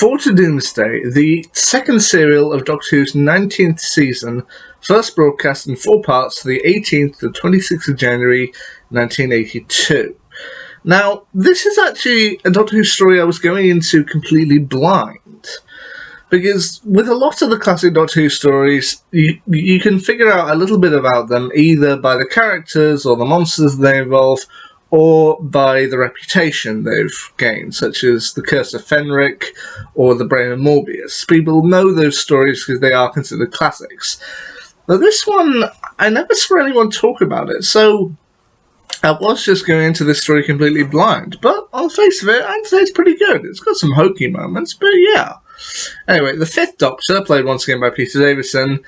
Forward to Doomsday, the second serial of Doctor Who's 19th season, first broadcast in 4 parts to the 18th to 26th of January 1982. Now, this is actually a Doctor Who story I was going into completely blind, because with a lot of the classic Doctor Who stories, you can figure out a little bit about them either by the characters or the monsters they involve, or by the reputation they've gained, such as The Curse of Fenric or The Brain of Morbius. People know those stories because they are considered classics. But this one, I never saw anyone talk about it, so I was just going into this story completely blind. But on the face of it, I'd say it's pretty good. It's got some hokey moments, but yeah. Anyway, the Fifth Doctor, played once again by Peter Davison,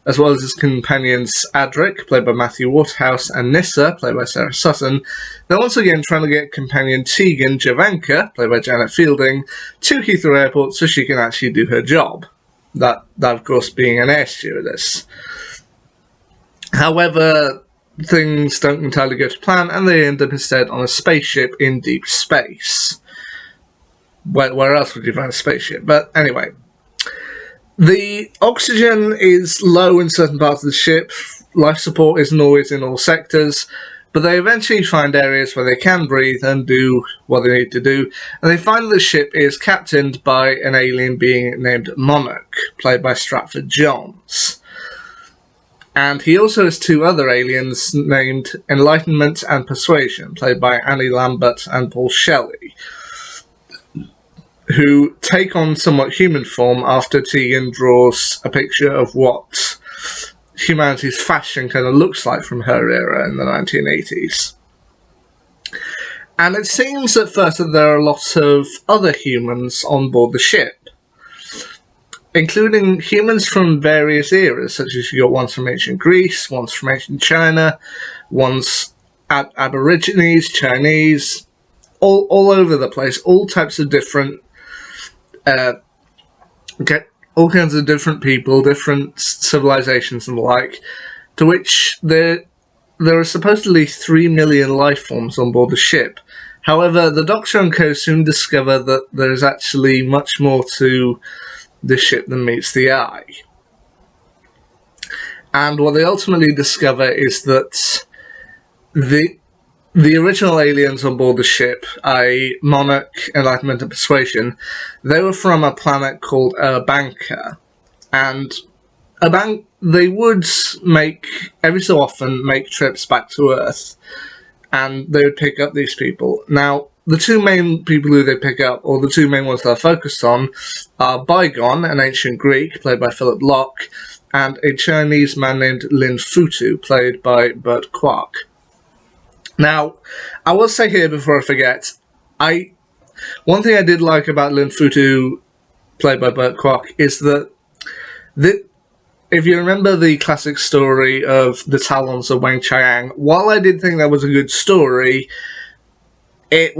as well as his companions Adric, played by Matthew Waterhouse, and Nyssa, played by Sarah Sutton. They're once again trying to get companion Tegan Jovanka, played by Janet Fielding, to Heathrow Airport so she can actually do her job. That of course, being an air stewardess. However, things don't entirely go to plan, and they end up instead on a spaceship in deep space. Where else would you find a spaceship? But anyway. The oxygen is low in certain parts of the ship, life support isn't always in all sectors, but they eventually find areas where they can breathe and do what they need to do, and they find the ship is captained by an alien being named Monarch, played by Stratford Johns. And he also has 2 other aliens named Enlightenment and Persuasion, played by Annie Lambert and Paul Shelley, who take on somewhat human form after Tegan draws a picture of what humanity's fashion kind of looks like from her era in the 1980s. And it seems at first that there are a lot of other humans on board the ship, including humans from various eras, such as you got ones from ancient Greece, ones from ancient China, ones Aborigines, Chinese, all over the place, all types of different get all kinds of different people, different civilizations and the like, to which there are supposedly 3 million life forms on board the ship. However, the Doctor and co soon discover that there is actually much more to this ship than meets the eye. And what they ultimately discover is that the original aliens on board the ship, i.e. Monarch, Enlightenment and Persuasion, they were from a planet called Urbanka. And they would every so often make trips back to Earth, and they would pick up these people. Now, the 2 main people who they pick up, or the 2 main ones they're focused on, are Bygone, an ancient Greek, played by Philip Locke, and a Chinese man named Lin Futu, played by Burt Kwok. Now, I will say here before I forget, one thing I did like about Lin Futu, played by Burt Kwok, is that if you remember the classic story of the Talons of Wang Chiang, while I did think that was a good story, it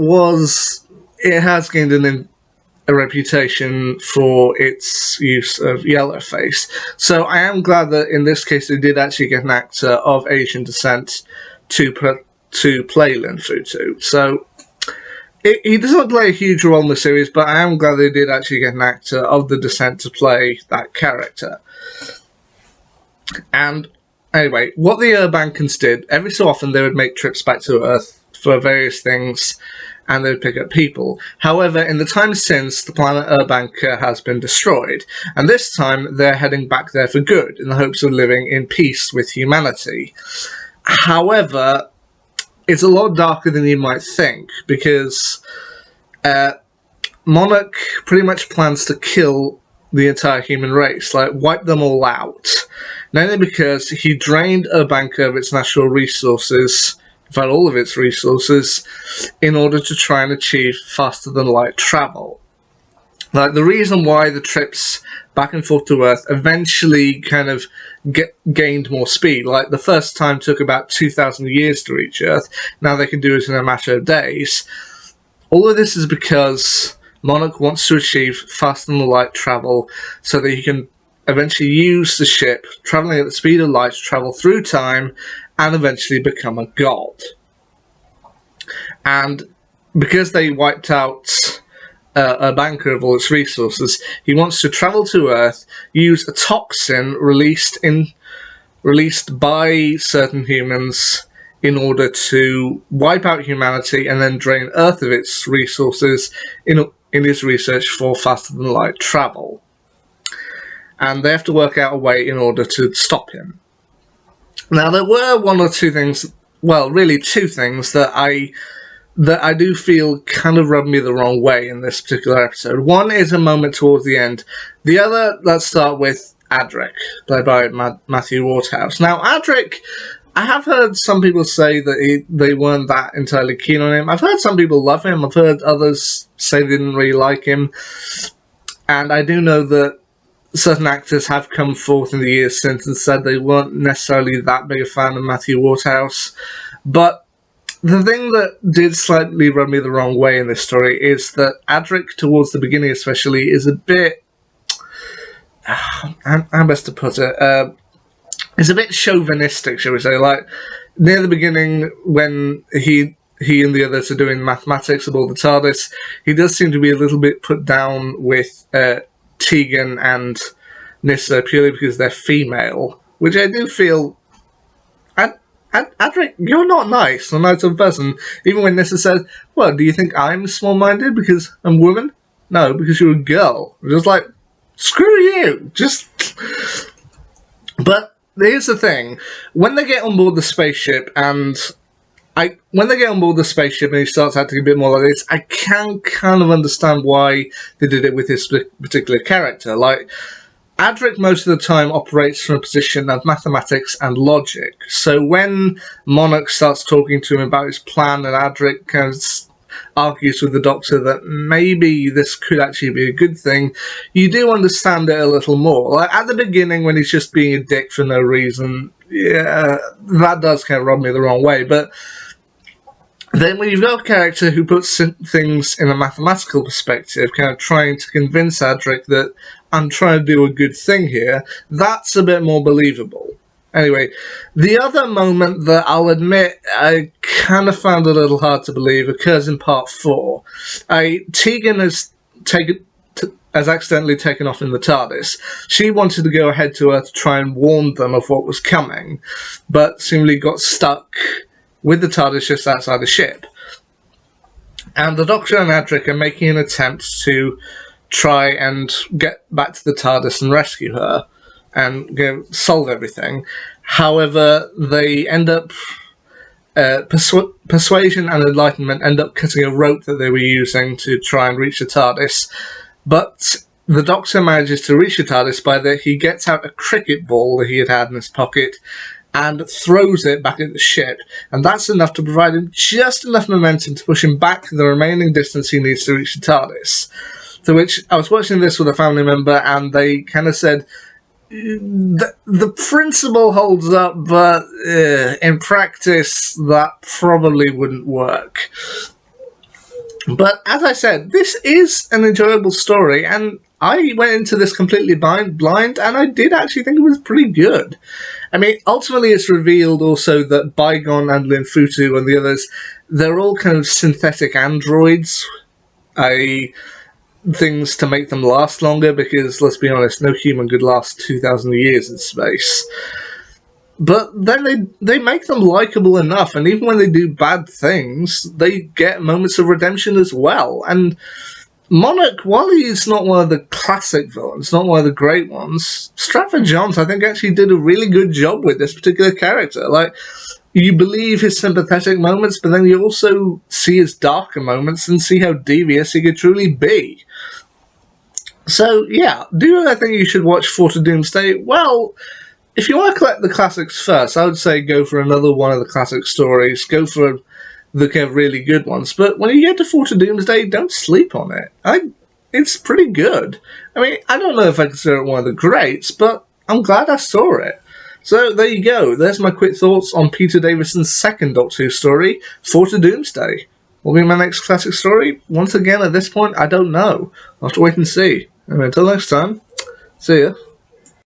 has gained a reputation for its use of yellowface. So I am glad that in this case they did actually get an actor of Asian descent to play Lin Futu. So he doesn't play a huge role in the series, but I am glad they did actually get an actor of the descent to play that character. And anyway, what the Urbankans did, every so often they would make trips back to Earth for various things, and they would pick up people. However, in the time since, the planet Urbanka has been destroyed, and this time they're heading back there for good, in the hopes of living in peace with humanity. However, it's a lot darker than you might think, because Monarch pretty much plans to kill the entire human race, like wipe them all out. Mainly because he drained Urbanka of its natural resources, in fact all of its resources, in order to try and achieve faster than light travel. Like, the reason why the trips back and forth to Earth eventually kind of gained more speed, like the first time took about 2,000 years to reach Earth, now they can do it in a matter of days. All of this is because Monarch wants to achieve faster than light travel so that he can eventually use the ship, travelling at the speed of light, to travel through time and eventually become a god. And because they wiped out a banker of all its resources. He wants to travel to Earth, use a toxin released by certain humans in order to wipe out humanity and then drain Earth of its resources in his research for faster-than-light travel. And they have to work out a way in order to stop him. Now, there were one or two things, well, really two things that I do feel kind of rubbed me the wrong way in this particular episode. One is a moment towards the end. The other, let's start with Adric, played by Matthew Waterhouse. Now, Adric, I have heard some people say that they weren't that entirely keen on him. I've heard some people love him. I've heard others say they didn't really like him. And I do know that certain actors have come forth in the years since and said they weren't necessarily that big a fan of Matthew Waterhouse. But the thing that did slightly rub me the wrong way in this story is that Adric, towards the beginning especially, is a bit... how best to put it? It's a bit chauvinistic, shall we say. Like, near the beginning, when he and the others are doing mathematics aboard the TARDIS, he does seem to be a little bit put down with Tegan and Nyssa purely because they're female, which I do feel... Adric, you're not nice, a nice person. Even when Nyssa says, well, do you think I'm small-minded because I'm a woman? No, because you're a girl. I'm just like, screw you! But here's the thing. When they get on board the spaceship and he starts acting a bit more like this, I can kind of understand why they did it with this particular character. Like, Adric most of the time operates from a position of mathematics and logic. So when Monarch starts talking to him about his plan and Adric kind of argues with the Doctor that maybe this could actually be a good thing, you do understand it a little more. Like, at the beginning when he's just being a dick for no reason, yeah, that does kind of rub me the wrong way. But then when you've got a character who puts things in a mathematical perspective, kind of trying to convince Adric that I'm trying to do a good thing here, that's a bit more believable. Anyway, the other moment that I'll admit I kind of found a little hard to believe occurs in part 4. Tegan has accidentally taken off in the TARDIS. She wanted to go ahead to Earth to try and warn them of what was coming, but seemingly got stuck with the TARDIS just outside the ship. And the Doctor and Adric are making an attempt to try and get back to the TARDIS and rescue her and solve everything. However, they end up... Persuasion and Enlightenment end up cutting a rope that they were using to try and reach the TARDIS. But the Doctor manages to reach the TARDIS by that he gets out a cricket ball that he had in his pocket and throws it back at the ship, and that's enough to provide him just enough momentum to push him back the remaining distance he needs to reach the TARDIS. To which, I was watching this with a family member, and they kind of said, the principle holds up, but in practice, that probably wouldn't work. But as I said, this is an enjoyable story, and I went into this completely blind, and I did actually think it was pretty good. I mean, ultimately it's revealed also that Bygone and Linfutu and the others, they're all kind of synthetic androids. Things to make them last longer, because, let's be honest, no human could last 2,000 years in space. But then they make them likeable enough, and even when they do bad things, they get moments of redemption as well. And Monarch, while he's not one of the classic villains, not one of the great ones, Stratford-Johns, I think, actually did a really good job with this particular character. Like, you believe his sympathetic moments, but then you also see his darker moments and see how devious he could truly be. So, yeah, do I think you should watch Fort of Doomsday? Well, if you want to collect the classics first, I would say go for another one of the classic stories. Go for the kind of really good ones. But when you get to Fort of Doomsday, don't sleep on it. It's pretty good. I mean, I don't know if I consider it one of the greats, but I'm glad I saw it. So there you go. There's my quick thoughts on Peter Davison's second Doctor Who story, Fort of Doomsday. Will be my next classic story? Once again, at this point, I don't know. I'll have to wait and see. Anyway, until next time, see ya.